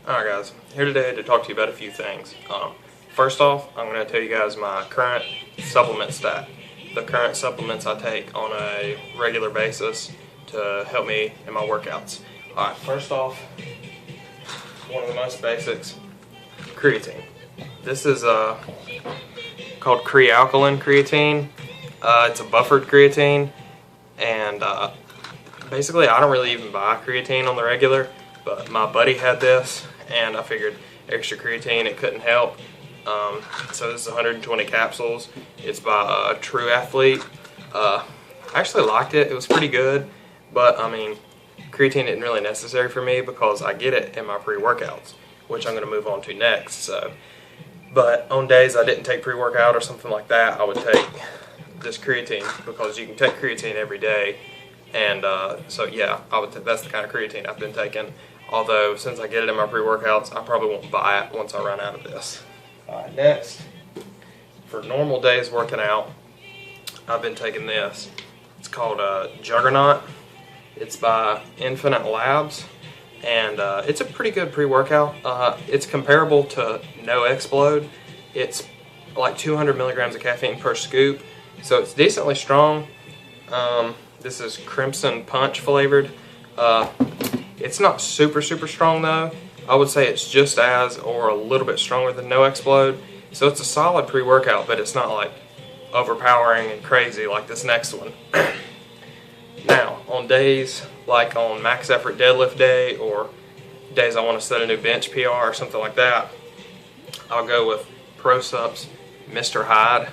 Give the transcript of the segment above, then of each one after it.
Alright guys, here today to talk to you about a few things. First off, I'm going to tell you guys my current supplement stack. The current supplements I take on a regular basis to help me in my workouts. Alright, first off, one of the most basics, creatine. This is called Crealkaline creatine. It's a buffered creatine, and basically I don't really even buy creatine on the regular, but my buddy had this and I figured extra creatine, it couldn't help. So this is 120 capsules. It's by a True Athlete. I actually liked it. It was pretty good, but I mean, creatine isn't really necessary for me because I get it in my pre-workouts, which I'm going to move on to next. So, but on days I didn't take pre-workout or something like that, I would take this creatine because you can take creatine every day. And so yeah, that's the kind of creatine I've been taking. Although since I get it in my pre-workouts, I probably won't buy it once I run out of this. Alright, next, for normal days working out, I've been taking this. It's called Juggernaut. It's by Infinite Labs, and it's a pretty good pre-workout. It's comparable to No Explode. It's like 200 milligrams of caffeine per scoop, so it's decently strong. This is Crimson Punch flavored. It's not super strong though. I would say it's just as or a little bit stronger than No Explode. So it's a solid pre-workout, but it's not like overpowering and crazy like this next one. Now, on days like on max effort deadlift day or days I want to set a new bench PR or something like that, I'll go with ProSup's Mr. Hyde.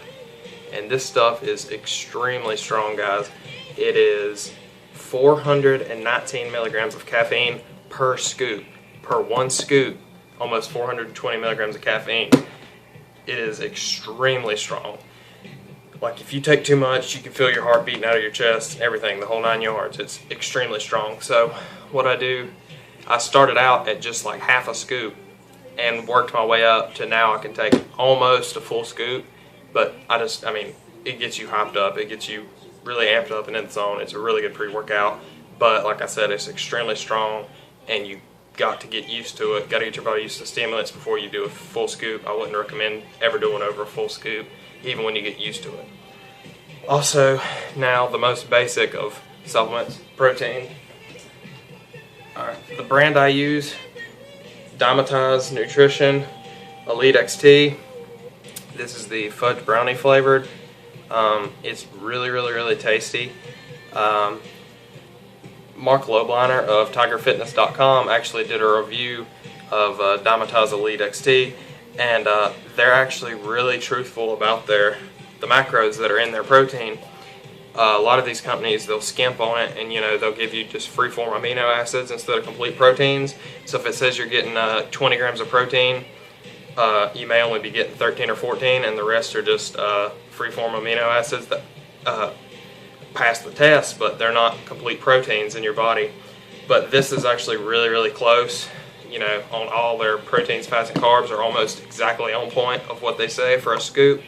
And this stuff is extremely strong, guys. It is 419 milligrams of caffeine per scoop. Per one scoop, almost 420 milligrams of caffeine. It is extremely strong. Like if you take too much, you can feel your heart beating out of your chest, everything, the whole 9 yards. It's extremely strong. So what I do, I started out at just like half a scoop and worked my way up to now I can take almost a full scoop. But I mean, it gets you hyped up. It gets you really amped up and in the zone. It's a really good pre-workout. But like I said, it's extremely strong, and you got to get used to it. Got to get your body used to stimulants before you do a full scoop. I wouldn't recommend ever doing over a full scoop, even when you get used to it. Also, now the most basic of supplements, protein. Alright, the brand I use, Dymatize Nutrition Elite XT. This is the fudge brownie flavored. It's really tasty. Mark Lobliner of TigerFitness.com actually did a review of Dymatize Elite XT, and they're actually really truthful about the macros that are in their protein. A lot of these companies, they'll skimp on it, and they'll give you just free-form amino acids instead of complete proteins. So if it says you're getting 20 grams of protein, you may only be getting 13 or 14, and the rest are just free-form amino acids that pass the test, but they're not complete proteins in your body. But this is actually really close. On all their proteins, fats, and carbs are almost exactly on point of what they say for a scoop.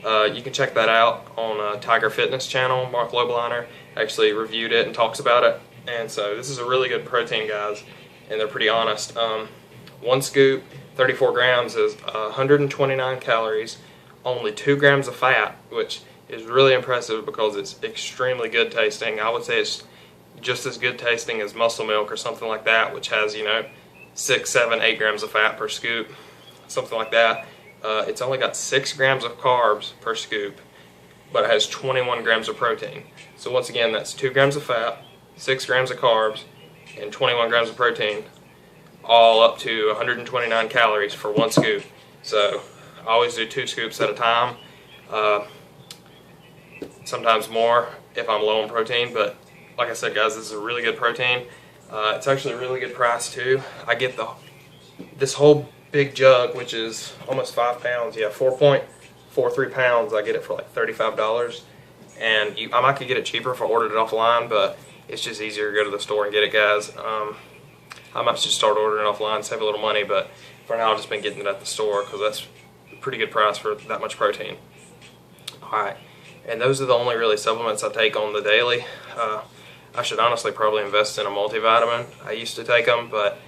You can check that out on Tiger Fitness channel. Mark Lobliner actually reviewed it and talks about it. And so this is a really good protein, guys, and they're pretty honest. One scoop, 34 grams, is 129 calories, only 2 grams of fat, which is really impressive because it's extremely good tasting. I would say it's just as good tasting as Muscle Milk or something like that, which has 6, 7, 8 grams of fat per scoop, something like that. It's only got 6 grams of carbs per scoop, but it has 21 grams of protein. So once again, that's 2 grams of fat, 6 grams of carbs, and 21 grams of protein, all up to 129 calories for one scoop. So I always do 2 scoops at a time. Sometimes more if I'm low on protein, but like I said, guys, this is a really good protein. It's actually a really good price too. I get this whole big jug, which is almost 5 pounds, 4.43 pounds. I get it for like $35, and I might could get it cheaper if I ordered it offline, but it's just easier to go to the store and get it, guys. I might just start ordering offline, save a little money, but for now I've just been getting it at the store because that's a pretty good price for that much protein. Alright, and those are the only really supplements I take on the daily. I should honestly probably invest in a multivitamin. I used to take them, but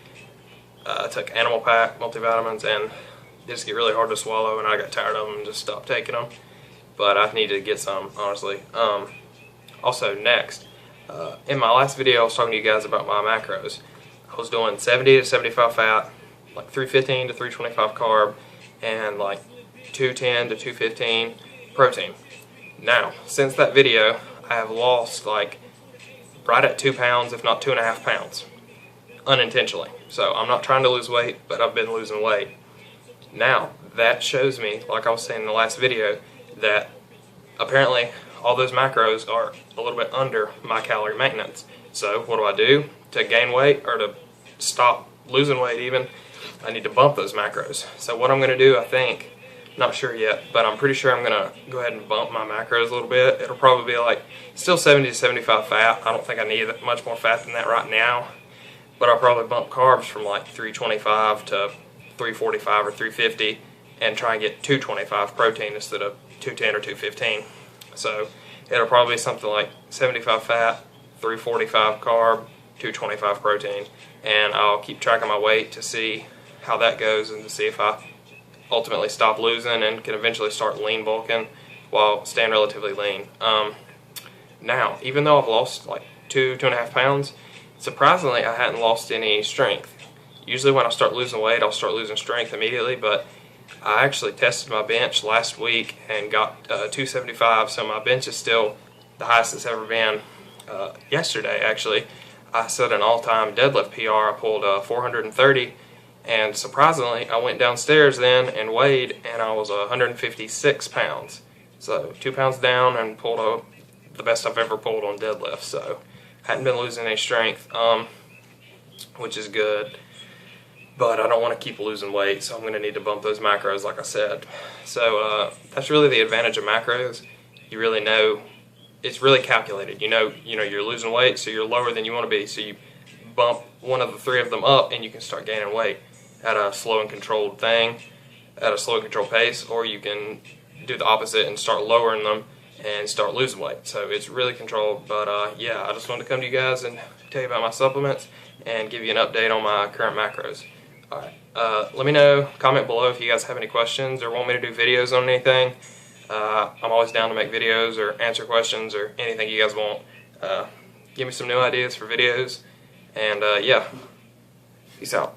I took Animal Pack multivitamins, and they just get really hard to swallow, and I got tired of them and just stopped taking them. But I need to get some, honestly. Also, next, in my last video, I was talking to you guys about my macros. I was doing 70 to 75 fat, like 315 to 325 carb, and like 210 to 215 protein. Now, since that video, I have lost like right at 2 pounds, if not 2.5 pounds, unintentionally. So I'm not trying to lose weight, but I've been losing weight. Now, that shows me, like I was saying in the last video, that apparently all those macros are a little bit under my calorie maintenance. So what do I do to gain weight, or to stop losing weight even? I need to bump those macros. So what I'm going to do, I think, not sure yet, but I'm pretty sure I'm going to go ahead and bump my macros a little bit. It'll probably be like still 70 to 75 fat. I don't think I need much more fat than that right now, but I'll probably bump carbs from like 325 to 345 or 350 and try and get 225 protein instead of 210 or 215. So it'll probably be something like 75 fat, 345 carb, 225 protein, and I'll keep track of my weight to see how that goes and to see if I ultimately stop losing and can eventually start lean bulking while staying relatively lean. Now, even though I've lost like 2.5 pounds, surprisingly I hadn't lost any strength. Usually when I start losing weight, I'll start losing strength immediately, but I actually tested my bench last week and got 275, so my bench is still the highest it's ever been. Yesterday, actually, I set an all-time deadlift PR. I pulled 430, and surprisingly, I went downstairs then and weighed, and I was 156 pounds. So 2 pounds down and pulled the best I've ever pulled on deadlift. So hadn't been losing any strength, which is good. But I don't want to keep losing weight, so I'm going to need to bump those macros, like I said. So that's really the advantage of macros. You really know, it's really calculated. You know you're losing weight, so you're lower than you want to be. So you bump one of the three of them up, and you can start gaining weight at a slow and controlled thing, at a slow and controlled pace, or you can do the opposite and start lowering them and start losing weight. So it's really controlled. But yeah, I just wanted to come to you guys and tell you about my supplements and give you an update on my current macros. Alright, let me know, comment below if you guys have any questions or want me to do videos on anything. I'm always down to make videos or answer questions or anything you guys want. Give me some new ideas for videos, and yeah, peace out.